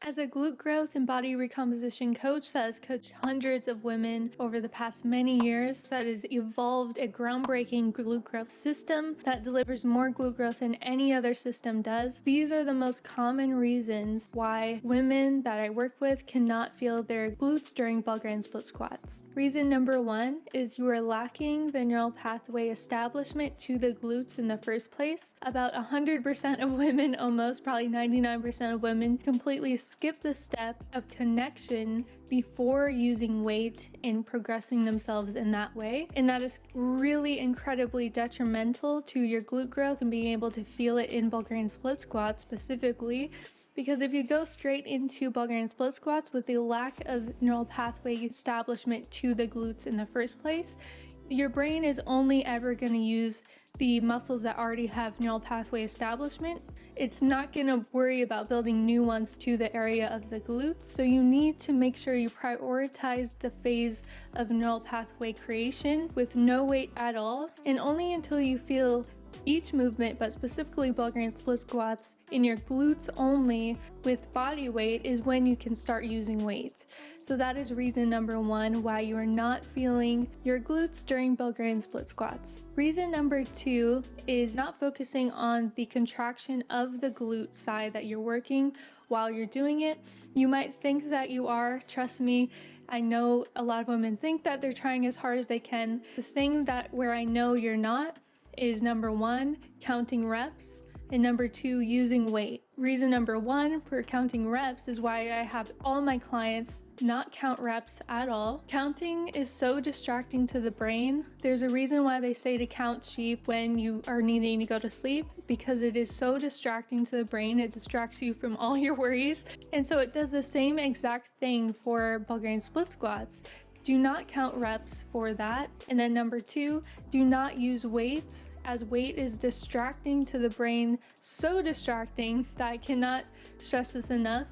As a glute growth and body recomposition coach that has coached hundreds of women over the past many years, that has evolved a groundbreaking glute growth system that delivers more glute growth than any other system does, these are the most common reasons why women that I work with cannot feel their glutes during Bulgarian split squats. Reason number one is you are lacking the neural pathway establishment to the glutes in the first place. About 100% of women, almost probably 99% of women, completely skip the step of connection before using weight and progressing themselves in that way. And that is really incredibly detrimental to your glute growth and being able to feel it in Bulgarian split squats specifically. Because if you go straight into Bulgarian split squats with the lack of neural pathway establishment to the glutes in the first place, your brain is only ever going to use the muscles that already have neural pathway establishment. It's not going to worry about building new ones to the area of the glutes. So you need to make sure you prioritize the phase of neural pathway creation with no weight at all, and only until you feel each movement, but specifically Bulgarian split squats, in your glutes only with body weight is when you can start using weight. So that is reason number one why you are not feeling your glutes during Bulgarian split squats. Reason number two is not focusing on the contraction of the glute side that you're working while you're doing it. You might think that you are, trust me, I know a lot of women think that they're trying as hard as they can. The thing that where I know you're not is number one, counting reps, and number two, using weight. Reason number one for counting reps is why I have all my clients not count reps at all. Counting is so distracting to the brain. There's a reason why they say to count sheep when you are needing to go to sleep, because it is so distracting to the brain. It distracts you from all your worries. And so it does the same exact thing for Bulgarian split squats. Do not count reps for that. And then number two, do not use weights, as weight is distracting to the brain, so distracting that I cannot stress this enough.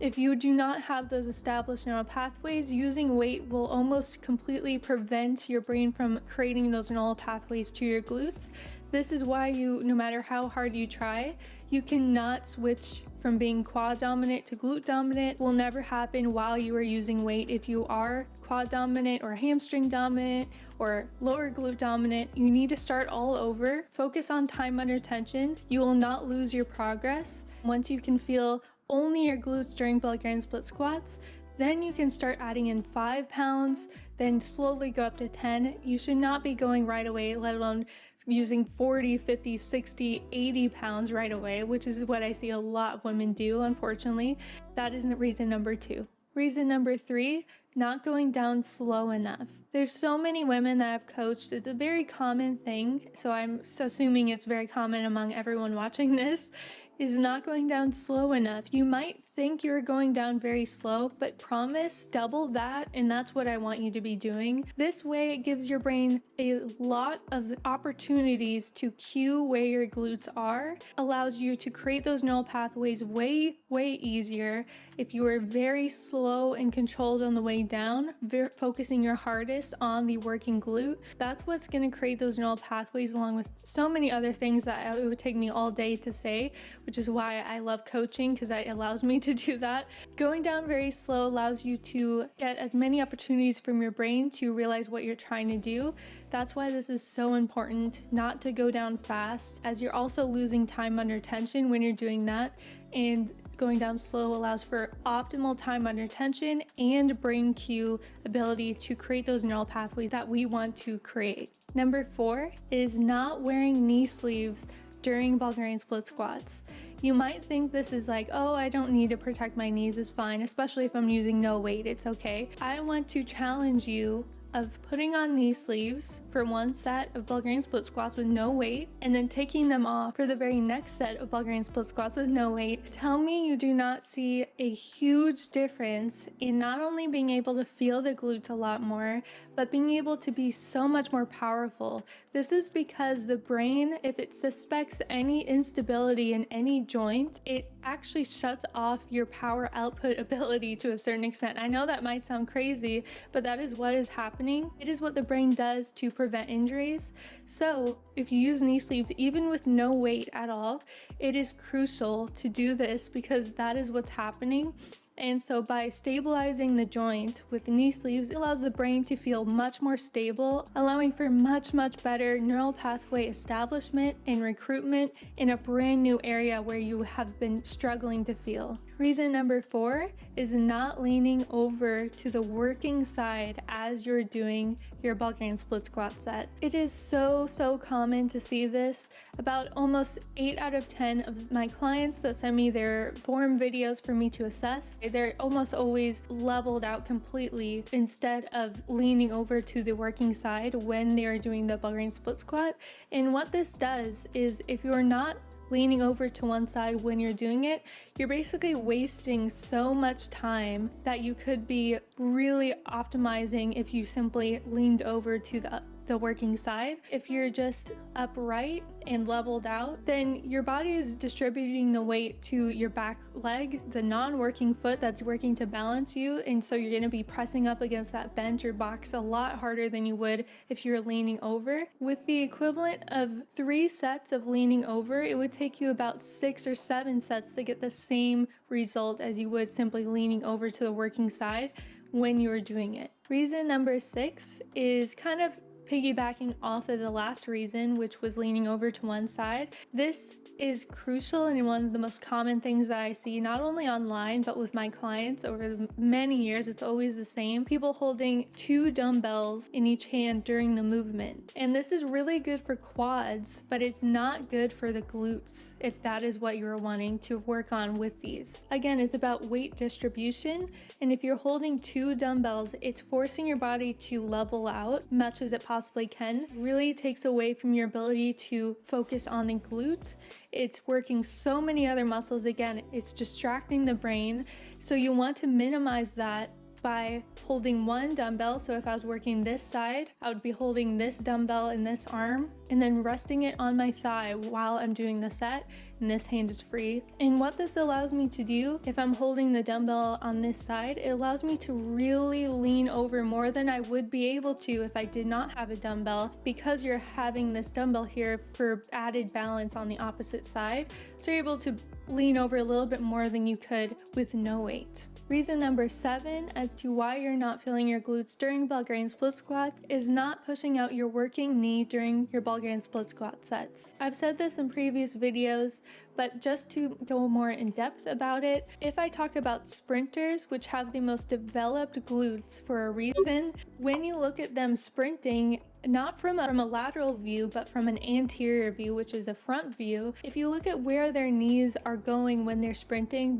If you do not have those established neural pathways, using weight will almost completely prevent your brain from creating those neural pathways to your glutes. This is why no matter how hard you try, you cannot switch from being quad dominant to glute dominant. It will never happen while you are using weight. If you are quad dominant or hamstring dominant or lower glute dominant, you need to start all over. Focus on time under tension. You will not lose your progress. Once you can feel only your glutes during Bulgarian split squats, then you can start adding in 5 pounds, then slowly go up to 10. You should not be going right away, let alone using 40, 50, 60, 80 pounds right away, which is what I see a lot of women do, unfortunately. That isn't reason number two. Reason number three, not going down slow enough. There's so many women that I've coached. It's a very common thing, so I'm assuming it's very common among everyone watching this, is not going down slow enough. You might think you're going down very slow, but promise double that, and that's what I want you to be doing. This way it gives your brain a lot of opportunities to cue where your glutes are, allows you to create those neural pathways way easier. If you are very slow and controlled on the way down, focusing your hardest on the working glute, that's what's going to create those neural pathways, along with so many other things that it would take me all day to say, which is why I love coaching, because it allows me to do that. Going down very slow allows you to get as many opportunities from your brain to realize what you're trying to do. That's why this is so important, not to go down fast, as you're also losing time under tension when you're doing that. And going down slow allows for optimal time under tension and brain cue ability to create those neural pathways that we want to create. Number four is not wearing knee sleeves during Bulgarian split squats. You might think this is like, oh, I don't need to protect my knees, it's fine, especially if I'm using no weight, it's okay. I want to challenge you of putting on knee sleeves for one set of Bulgarian split squats with no weight, and then taking them off for the very next set of Bulgarian split squats with no weight. Tell me you do not see a huge difference in not only being able to feel the glutes a lot more, but being able to be so much more powerful. This is because the brain, if it suspects any instability in any joint, it actually shuts off your power output ability to a certain extent. I know that might sound crazy, but that is what is happening happening. It is what the brain does to prevent injuries. So if you use knee sleeves, even with no weight at all, it is crucial to do this because that is what's happening. And so by stabilizing the joint with knee sleeves, it allows the brain to feel much more stable, allowing for much better neural pathway establishment and recruitment in a brand new area where you have been struggling to feel. Reason number 4 is not leaning over to the working side as you're doing your Bulgarian split squat set. It is so common to see this. About almost 8 out of 10 of my clients that send me their form videos for me to assess, they're almost always leveled out completely instead of leaning over to the working side when they're doing the Bulgarian split squat. And what this does is if you're not leaning over to one side when you're doing it, you're basically wasting so much time that you could be really optimizing if you simply leaned over to the working side. If you're just upright and leveled out, then your body is distributing the weight to your back leg, the non-working foot that's working to balance you, and so you're going to be pressing up against that bench or box a lot harder than you would if you're leaning over. With the equivalent of 3 sets of leaning over, it would take you about 6 or 7 sets to get the same result as you would simply leaning over to the working side when you're doing it. Reason number 6 is kind of piggybacking off of the last reason, which was leaning over to one side. This is crucial and one of the most common things that I see not only online but with my clients over many years. It's always the same. People holding 2 dumbbells in each hand during the movement. And this is really good for quads, but it's not good for the glutes if that is what you're wanting to work on with these. Again, it's about weight distribution, and if you're holding 2 dumbbells, it's forcing your body to level out much as it possibly can. Really takes away from your ability to focus on the glutes. It's working so many other muscles. Again, it's distracting the brain. So you want to minimize that by holding 1 dumbbell. So if I was working this side, I would be holding this dumbbell in this arm and then resting it on my thigh while I'm doing the set, and this hand is free. And what this allows me to do, if I'm holding the dumbbell on this side, it allows me to really lean over more than I would be able to if I did not have a dumbbell, because you're having this dumbbell here for added balance on the opposite side. So you're able to lean over a little bit more than you could with no weight. Reason number 7 as to why you're not feeling your glutes during Bulgarian split squats is not pushing out your working knee during your Bulgarian split squat sets. I've said this in previous videos, but just to go more in depth about it, if I talk about sprinters, which have the most developed glutes for a reason, when you look at them sprinting, not from a lateral view, but from an anterior view, which is a front view, if you look at where their knees are going when they're sprinting,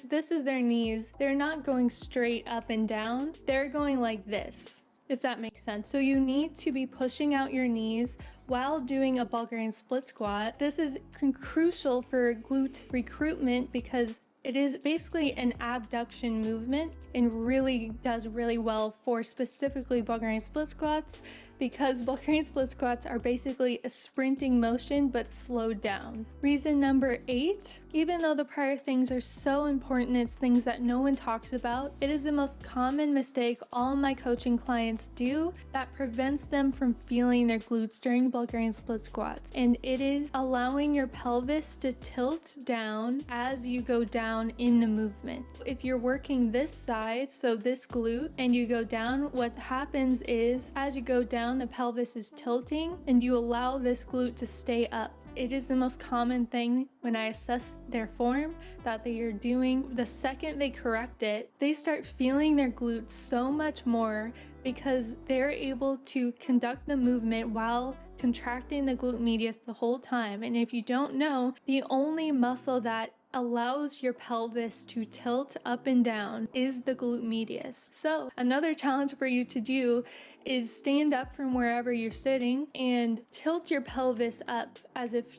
this is their knees. They're not going straight up and down. They're going like this, if that makes sense. So you need to be pushing out your knees while doing a Bulgarian split squat. This is crucial for glute recruitment because it is basically an abduction movement and really does really well for specifically Bulgarian split squats, because Bulgarian split squats are basically a sprinting motion but slowed down. Reason number 8, even though the prior things are so important, it's things that no one talks about, it is the most common mistake all my coaching clients do that prevents them from feeling their glutes during Bulgarian split squats, and it is allowing your pelvis to tilt down as you go down in the movement. If you're working this side, so this glute, and you go down, what happens is as you go down, the pelvis is tilting and you allow this glute to stay up. It is the most common thing when I assess their form that they are doing. The second they correct it, they start feeling their glutes so much more because they're able to conduct the movement while contracting the glute medius the whole time. And if you don't know, the only muscle that allows your pelvis to tilt up and down is the glute medius. So another challenge for you to do is stand up from wherever you're sitting and tilt your pelvis up as if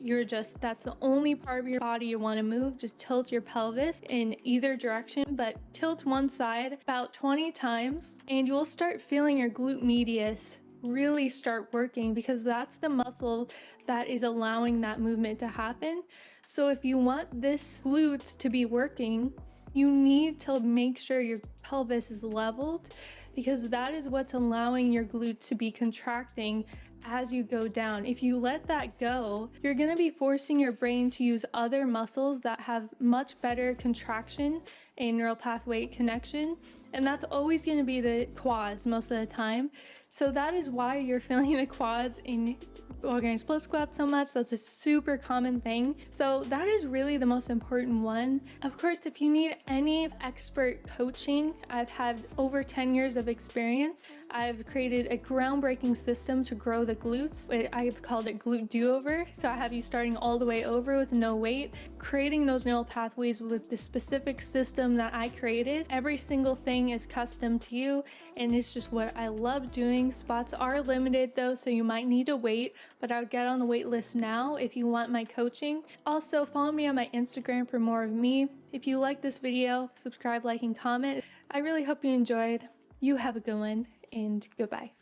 that's the only part of your body you want to move. Just tilt your pelvis in either direction, but tilt one side about 20 times and you'll start feeling your glute medius really start working, because that's the muscle that is allowing that movement to happen. So if you want this glute to be working, you need to make sure your pelvis is leveled. because that is what's allowing your glute to be contracting as you go down. If you let that go, you're going to be forcing your brain to use other muscles that have much better contraction and neural pathway connection, and that's always going to be the quads most of the time. So that is why you're feeling the quads in Bulgarian split squat so much. That's a super common thing. So that is really the most important one. Of course, if you need any expert coaching, I've had over 10 years of experience. I've created a groundbreaking system to grow the glutes. I've called it glute do-over. So I have you starting all the way over with no weight, creating those neural pathways with the specific system that I created. Every single thing is custom to you, and it's just what I love doing. Spots are limited though, so you might need to wait, but I would get on the wait list now if you want my coaching. Also, follow me on my Instagram for more of me. If you like this video, subscribe, like, and comment. I really hope you enjoyed. You have a good one, and goodbye.